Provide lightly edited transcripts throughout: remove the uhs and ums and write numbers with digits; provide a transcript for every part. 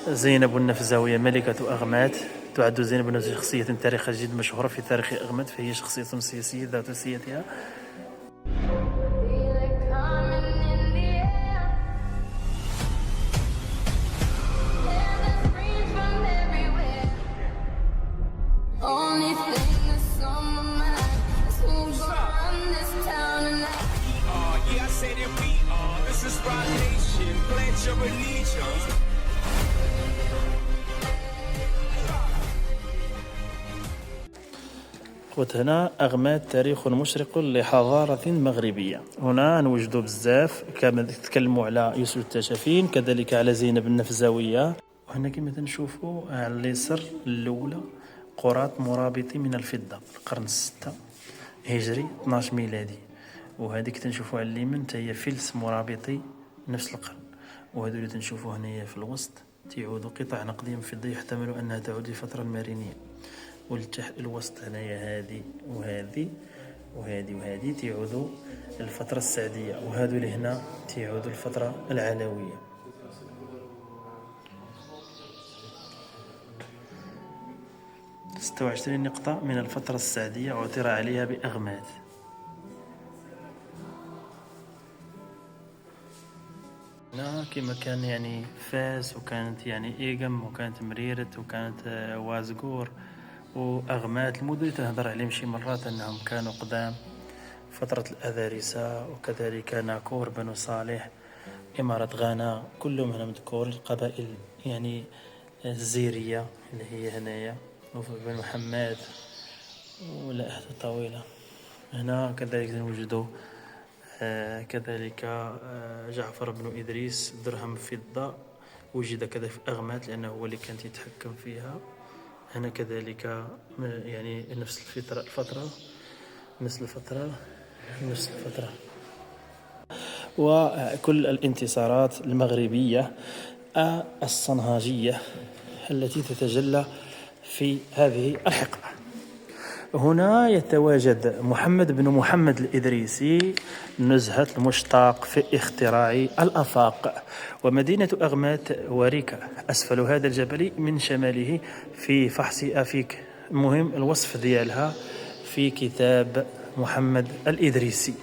زينب النفزاوية ملكة أغمات. تعد زينب النفزاوية شخصية تاريخية جد مشهورة في تاريخ أغمات، فهي شخصية سياسية ذات سيادتها. هنا أغمات تاريخ مشرق لحضارة مغربية. هنا نوجد بزاف كما تكلموا على يوسف التاشفين، كذلك على زينب النفزاوية. وهنا كما تنشوفوا على اليسر الأولى قراط مرابطي من الفضة القرن 6 هجري 12 ميلادي، وهذيك تنشوفوا على اليمين هي فلس مرابطي نفس القرن، وهذو اللي تنشوفوا هنايا في الوسط تعود قطع نقدية من فضة يحتمل أنها تعود لفترة المارينية. والتحت الوسط هنايا هذه وهذه وهذه وهذه تعود للفترة السعدية، وهذو اللي هنا تعود للفترة العلوية. ستة وعشرين نقطة من الفترة السعدية عثر عليها بأغمات. هنا كما كان يعني فاس، وكانت يعني إيغم، وكانت مريرت، وكانت وازغور وأغمات. المدن اللي تنهضر عليهم شي مرات أنهم كانوا قدام فترة الأذارسة، وكذلك ناكور بنو صالح، إمارة غانا، كلهم هنا مذكور. القبائل يعني الزيرية اللي هي هنايا، بن محمد ولا أحد طويلة. هنا كذلك نوجدوا كذلك جعفر بن إدريس درهم فضة، وجد كذا في أغمات لأنه هو اللي كان يتحكم فيها. هنا كذلك يعني نفس الفترة وكل الانتصارات المغربية الصنهاجية التي تتجلى في هذه الحقبة. هنا يتواجد محمد بن محمد الإدريسي نزهة المشتاق في اختراع الآفاق، ومدينة أغمات وريكة أسفل هذا الجبل من شماله في فحص أفيك. المهم الوصف ديالها في كتاب محمد الإدريسي،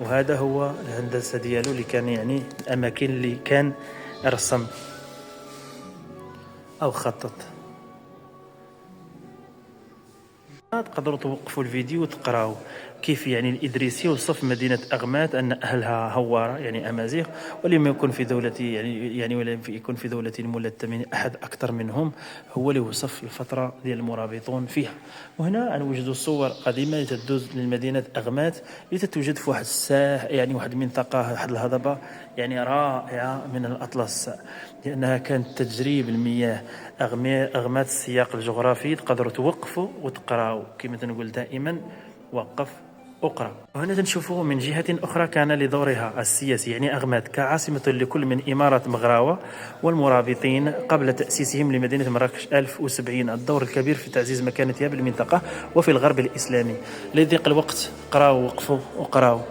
وهذا هو الهندسة ديالو اللي كان يعني الأماكن اللي كان رسم أو خطط. تقدروا توقفوا الفيديو وتقراوا كيف يعني الإدريسي وصف مدينة أغمات أن أهلها هوارة يعني أمازيغ، ولم يكن في دولة يعني ولم يكن في دولة ملتمين أحد أكثر منهم، هو اللي وصف الفترة ديال المرابطون فيها. وهنا نوجد صور قديمة تدوز لمدينة أغمات اللي تتوجد في واحد الساحة، يعني واحد المنطقة، واحد الهضبة يعني رائعة من الأطلس، لأنها كانت تجريب المياه. أغمات السياق الجغرافي تقدروا توقفوا وتقراوا كما تنقول دائما وقف أقرأ. وهنا تنشوفوا من جهة أخرى كان لدورها السياسي يعني أغمات كعاصمة لكل من إمارة مغراوة والمرابطين قبل تأسيسهم لمدينة مراكش 1070 الدور الكبير في تعزيز مكانتها بالمنطقة وفي الغرب الإسلامي. لضيق الوقت قراوا وقفوا وقراوا.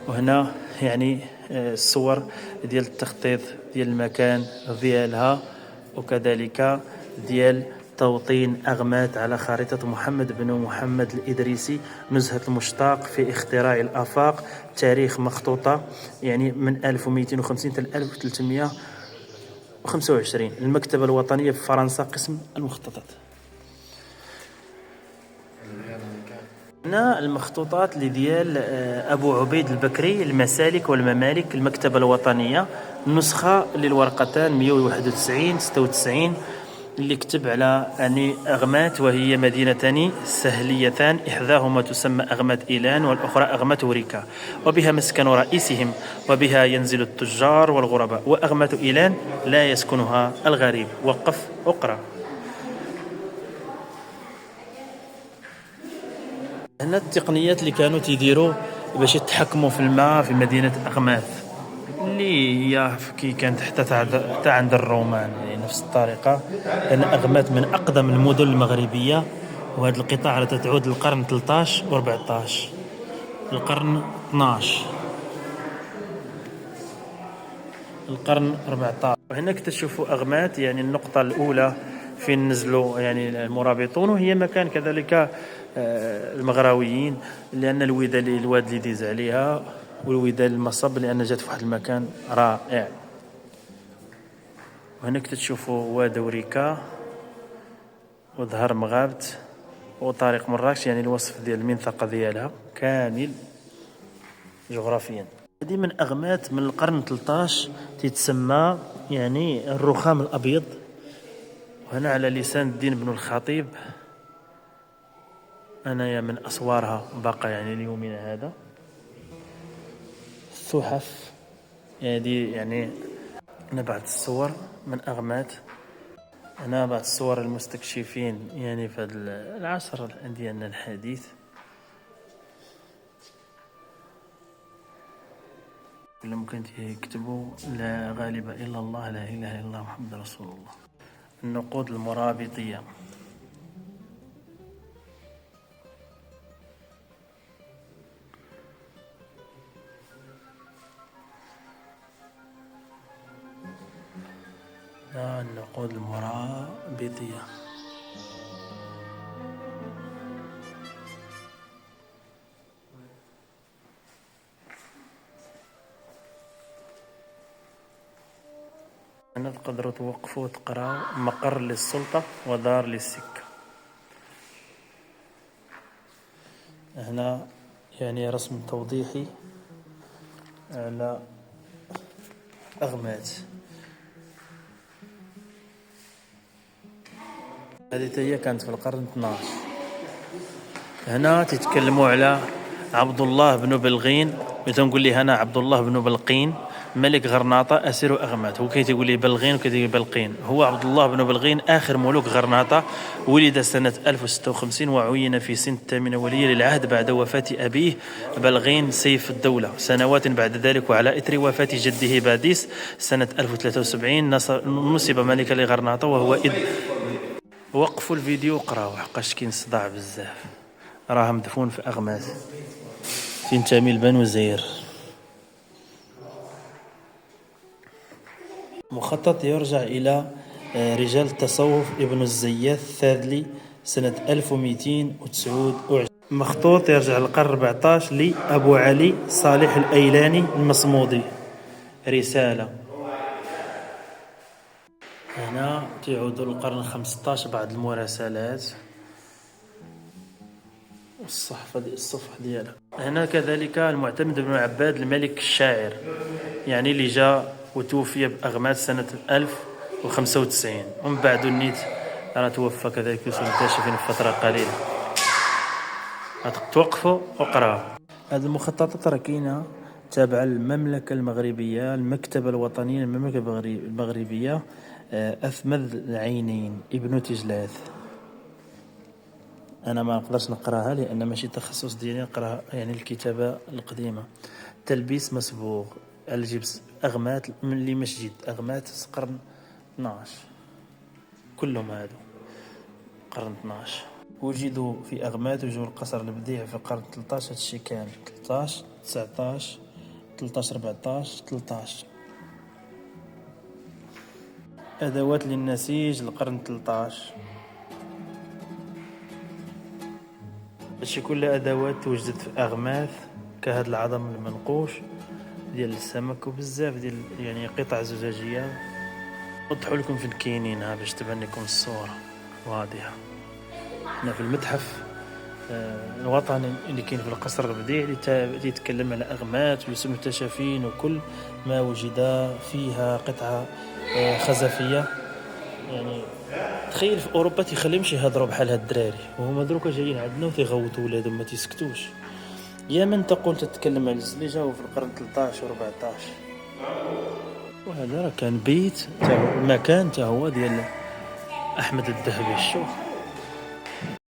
وهنا يعني الصور ديال التخطيط ديال المكان ديالها، وكذلك ديال توطين أغمات على خارطة محمد بن محمد الإدريسي نزهة المشتاق في اختراع الآفاق. تاريخ مخطوطة يعني من 1250 إلى 1325. المكتبة الوطنية في فرنسا قسم المخطوطات. هنا المخطوطات ديال أبو عبيد البكري المسالك والممالك، المكتبة الوطنية، نسخة للورقتان 191 96 اللي كتب على يعني أغمات، وهي مدينتان سهليتان إحداهما تسمى أغمات إيلان والأخرى أغمات وريكا، وبها مسكن رئيسهم، وبها ينزل التجار والغرباء، وأغمات إيلان لا يسكنها الغريب. وقف أقرأ. هنا التقنيات اللي كانوا تيديروا باش يتحكموا في الماء في مدينة أغمات، اللي هي كي كانت حتى عند الرومان يعني نفس الطريقة. لأن أغمات من أقدم المدن المغربية، وهذه القطاع تعود للقرن 13 و 14 القرن 12. القرن 14. وهنا اكتشفوا أغمات، يعني النقطة الأولى فين نزلوا يعني المرابطون، وهي مكان كذلك المغراويين، لأن الواد اللي ديز عليها، والودان المصب لأن جات في واحد المكان رائع. وهنا اكتشفوا واد وريكا وظهر مغابت وطريق مراكش، يعني الوصف ديال المنطقة ديالها كامل جغرافيا. هذه من أغمات من القرن 13 تتسمى يعني الرخام الأبيض. وهنا على لسان الدين بن الخطيب، أنايا من أسوارها باقى يعني ليومنا هذا. التحف هذه يعني أنا بعض الصور من أغمات، أنا بعض الصور المستكشفين يعني في العصر ديالنا الحديث. اللي ممكن يكتبوا لا غالب إلا الله، لا إله إلا الله، محمد رسول الله. النقود المرابطية، النقود المرابطية. هنا تقدروا توقفوا وتقراو مقر للسلطة ودار للسكة. هنا يعني رسم توضيحي على أغمات. هذه هي كانت في القرن 12. هنا تتكلموا على عبد الله بن بلغين، تنقول لي هنا عبد الله بن بلقين ملك غرناطة أسير أغمات. هو كي تقول لي بلغين وكي تقول بلقين. هو عبد الله بن بلغين آخر ملوك غرناطة، ولد سنة 1056 وعين في سن 8 ولي للعهد بعد وفاة أبيه بلغين سيف الدولة سنوات بعد ذلك. وعلى إثر وفاة جده باديس سنة 1073 نصب ملكا لغرناطة. وهو إذ وقفوا الفيديو وقراو حقاش كاين صداع بزاف. راه مدفون في أغمات فين تامي بن وزير. مخطط يرجع إلى رجال التصوف ابن الزياث الثادلي سنة 1229. مخطوط يرجع للقرن 14 لأبو علي صالح الأيلاني المصمودي، رسالة. هنا تعودوا للقرن 15 بعض المراسلات الصفحة ديالها. هنا كذلك المعتمد بن عباد الملك الشاعر، يعني اللي جاء وتوفي بأغمات سنة 1095. ومن بعد النيت أنا توفى كذلك يوسف الكاشفين في فترة قليلة. توقفوا وقراوا. هذه المخططات راه كاينة تابعة المملكة المغربية، المكتبة الوطنية للمملكة المغربية، أثمذ العينين ابن تجلاث. أنا ما نقدرش نقراها لأن ماشي تخصص ديالي نقراها، يعني الكتابة القديمة. تلبيس مسبوغ، الجبس، أغمات من اللي مسجد أغمات قرن 12، كلهم هادو قرن 12. وجدوا في أغمات وجدوا القصر البديع في القرن 13. هادشي كامل 13 19 13 14 13. أدوات للنسيج القرن 13. هادشي كلها أدوات توجدت في أغماث كهاد العظم المنقوش ديال السمك، وبزاف ديال يعني قطع زجاجية. نوضحوا لكم فين كاينين باش تبان لكم الصورة واضحة. هنا في المتحف الوطني اللي كاين في القصر البديع اللي يتكلم على أغمات والمكتشفين وكل ما وجد فيها قطعة خزفية. يعني تخيل في اوروبا تيخليهمش يهضروا بحال هاد الدراري، وهما دروكا جايين عندنا وتيغوتوا ولادهم ما تيسكتوش. يا من تقول تتكلم على اللي جاوا في القرن 13 و 14. وهذا راه كان بيت تاع مكان تا هو ديال احمد الذهبي. شوف